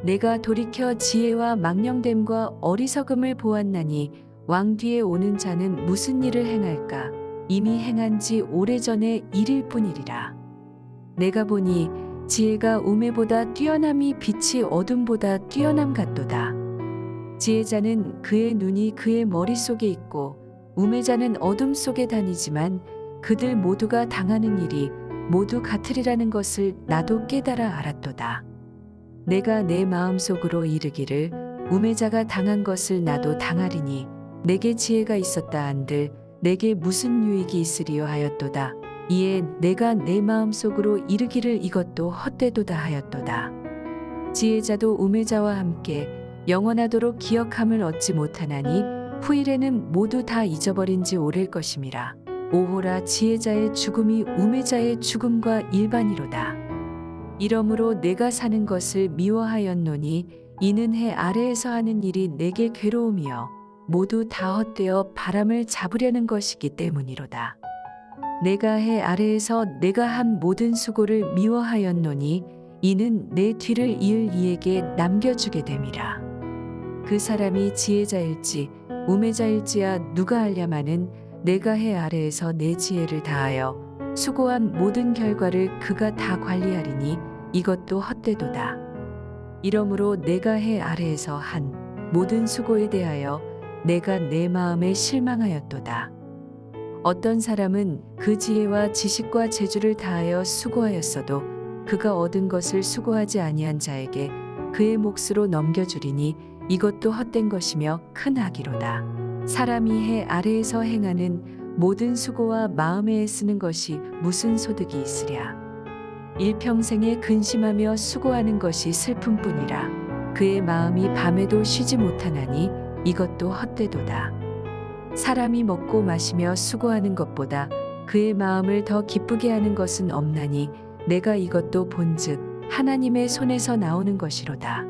내가 돌이켜 지혜와 망령됨과 어리석음을 보았나니 왕 뒤에 오는 자는 무슨 일을 행할까? 이미 행한 지 오래전의 일일 뿐이리라. 내가 보니 지혜가 우매보다 뛰어남이 빛이 어둠보다 뛰어남 같도다. 지혜자는 그의 눈이 그의 머릿속에 있고 우매자는 어둠 속에 다니지만 그들 모두가 당하는 일이 모두 같으리라는 것을 나도 깨달아 알았도다. 내가 내 마음속으로 이르기를 우매자가 당한 것을 나도 당하리니 내게 지혜가 있었다 한들 내게 무슨 유익이 있으리요 하였도다. 이에 내가 내 마음속으로 이르기를 이것도 헛되도다 하였도다. 지혜자도 우매자와 함께 영원하도록 기억함을 얻지 못하나니 후일에는 모두 다 잊어버린 지 오래일 것임이라. 오호라 지혜자의 죽음이 우매자의 죽음과 일반이로다. 이러므로 내가 사는 것을 미워하였노니 이는 해 아래에서 하는 일이 내게 괴로움이여 모두 다 헛되어 바람을 잡으려는 것이기 때문이로다. 내가 해 아래에서 내가 한 모든 수고를 미워하였노니 이는 내 뒤를 이을 이에게 남겨주게 됨이라. 그 사람이 지혜자일지 우매자일지야 누가 알랴마는 내가 해 아래에서 내 지혜를 다하여 수고한 모든 결과를 그가 다 관리하리니 이것도 헛되도다. 이러므로 내가 해 아래에서 한 모든 수고에 대하여 내가 내 마음에 실망하였도다. 어떤 사람은 그 지혜와 지식과 재주를 다하여 수고하였어도 그가 얻은 것을 수고하지 아니한 자에게 그의 몫으로 넘겨주리니 이것도 헛된 것이며 큰 악이로다. 사람이 해 아래에서 행하는 모든 수고와 마음에 애쓰는 것이 무슨 소득이 있으랴. 일평생에 근심하며 수고하는 것이 슬픔뿐이라. 그의 마음이 밤에도 쉬지 못하나니 이것도 헛되도다. 사람이 먹고 마시며 수고하는 것보다 그의 마음을 더 기쁘게 하는 것은 없나니 내가 이것도 본즉 하나님의 손에서 나오는 것이로다.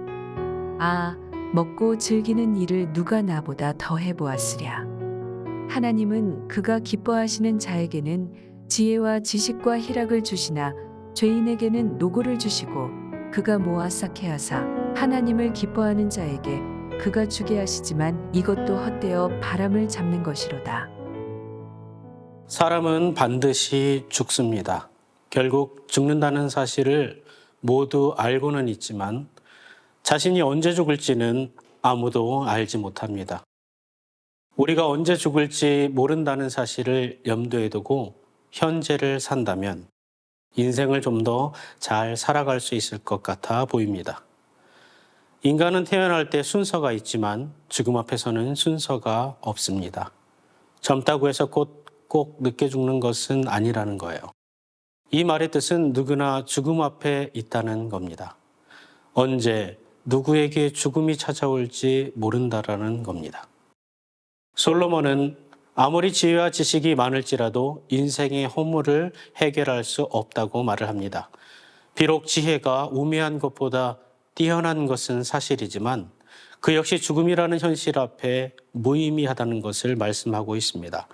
아, 먹고 즐기는 일을 누가 나보다 더 해보았으랴. 하나님은 그가 기뻐하시는 자에게는 지혜와 지식과 희락을 주시나 죄인에게는 노고를 주시고 그가 모아 쌓게 하사 하나님을 기뻐하는 자에게 그가 주게 하시지만 이것도 헛되어 바람을 잡는 것이로다. 사람은 반드시 죽습니다. 결국 죽는다는 사실을 모두 알고는 있지만 자신이 언제 죽을지는 아무도 알지 못합니다. 우리가 언제 죽을지 모른다는 사실을 염두에 두고 현재를 산다면 인생을 좀 더 잘 살아갈 수 있을 것 같아 보입니다. 인간은 태어날 때 순서가 있지만 죽음 앞에서는 순서가 없습니다. 젊다고 해서 꼭 늦게 죽는 것은 아니라는 거예요. 이 말의 뜻은 누구나 죽음 앞에 있다는 겁니다. 언제 누구에게 죽음이 찾아올지 모른다라는 겁니다. 솔로몬은 아무리 지혜와 지식이 많을지라도 인생의 허물을 해결할 수 없다고 말을 합니다. 비록 지혜가 우매한 것보다 뛰어난 것은 사실이지만 그 역시 죽음이라는 현실 앞에 무의미하다는 것을 말씀하고 있습니다.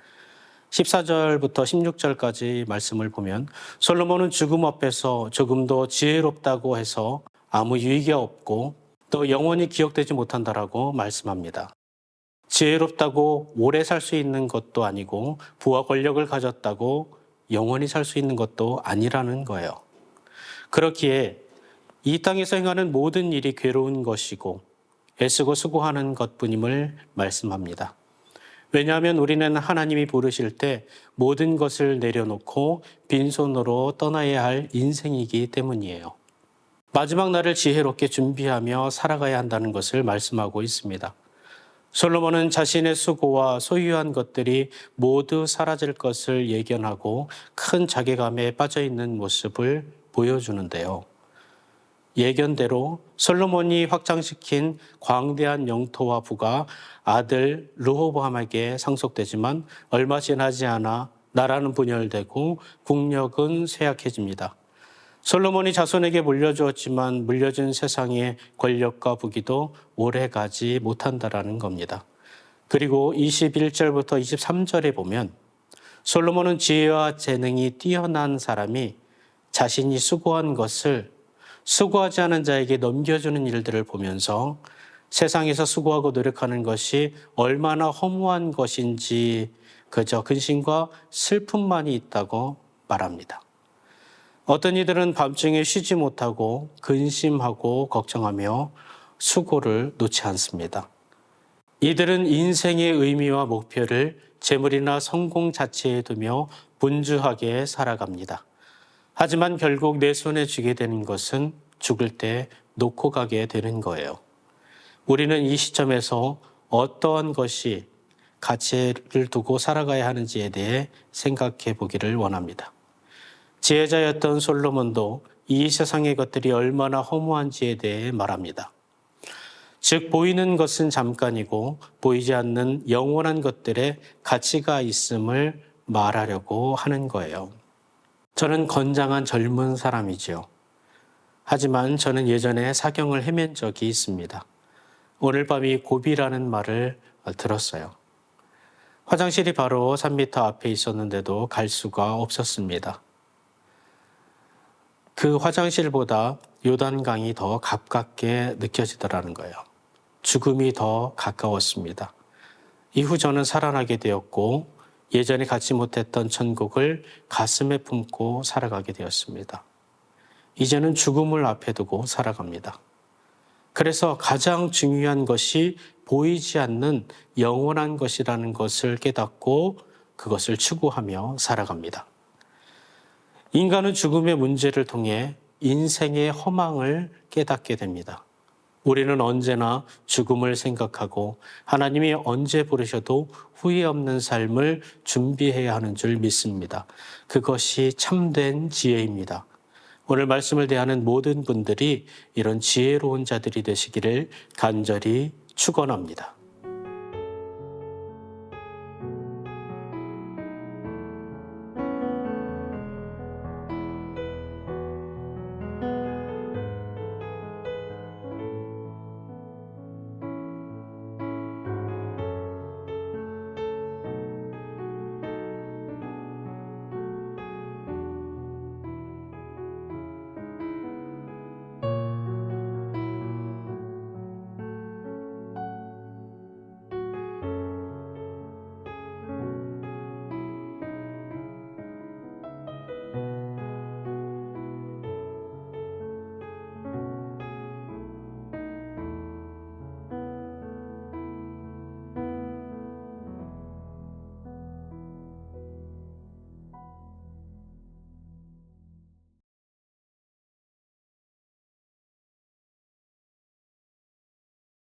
14절부터 16절까지 말씀을 보면 솔로몬은 죽음 앞에서 조금 더 지혜롭다고 해서 아무 유익이 없고 또 영원히 기억되지 못한다라고 말씀합니다. 지혜롭다고 오래 살 수 있는 것도 아니고 부와 권력을 가졌다고 영원히 살 수 있는 것도 아니라는 거예요. 그렇기에 이 땅에서 행하는 모든 일이 괴로운 것이고 애쓰고 수고하는 것뿐임을 말씀합니다. 왜냐하면 우리는 하나님이 부르실 때 모든 것을 내려놓고 빈손으로 떠나야 할 인생이기 때문이에요. 마지막 날을 지혜롭게 준비하며 살아가야 한다는 것을 말씀하고 있습니다. 솔로몬은 자신의 수고와 소유한 것들이 모두 사라질 것을 예견하고 큰 자괴감에 빠져있는 모습을 보여주는데요. 예견대로 솔로몬이 확장시킨 광대한 영토와 부가 아들 르호보암에게 상속되지만 얼마 지나지 않아 나라는 분열되고 국력은 쇠약해집니다. 솔로몬이 자손에게 물려주었지만 물려준 세상의 권력과 부귀도 오래가지 못한다라는 겁니다. 그리고 21절부터 23절에 보면 솔로몬은 지혜와 재능이 뛰어난 사람이 자신이 수고한 것을 수고하지 않은 자에게 넘겨주는 일들을 보면서 세상에서 수고하고 노력하는 것이 얼마나 허무한 것인지 그저 근심과 슬픔만이 있다고 말합니다. 어떤 이들은 밤중에 쉬지 못하고 근심하고 걱정하며 수고를 놓지 않습니다. 이들은 인생의 의미와 목표를 재물이나 성공 자체에 두며 분주하게 살아갑니다. 하지만 결국 내 손에 쥐게 되는 것은 죽을 때 놓고 가게 되는 거예요. 우리는 이 시점에서 어떠한 것이 가치를 두고 살아가야 하는지에 대해 생각해 보기를 원합니다. 지혜자였던 솔로몬도 이 세상의 것들이 얼마나 허무한지에 대해 말합니다. 즉 보이는 것은 잠깐이고 보이지 않는 영원한 것들에 가치가 있음을 말하려고 하는 거예요. 저는 건장한 젊은 사람이지요. 하지만 저는 예전에 사경을 헤맨 적이 있습니다. 오늘 밤이 고비라는 말을 들었어요. 화장실이 바로 3m 앞에 있었는데도 갈 수가 없었습니다. 그 화장실보다 요단강이 더 가깝게 느껴지더라는 거예요. 죽음이 더 가까웠습니다. 이후 저는 살아나게 되었고 예전에 갖지 못했던 천국을 가슴에 품고 살아가게 되었습니다. 이제는 죽음을 앞에 두고 살아갑니다. 그래서 가장 중요한 것이 보이지 않는 영원한 것이라는 것을 깨닫고 그것을 추구하며 살아갑니다. 인간은 죽음의 문제를 통해 인생의 허망을 깨닫게 됩니다. 우리는 언제나 죽음을 생각하고 하나님이 언제 부르셔도 후회 없는 삶을 준비해야 하는 줄 믿습니다. 그것이 참된 지혜입니다. 오늘 말씀을 대하는 모든 분들이 이런 지혜로운 자들이 되시기를 간절히 축원합니다.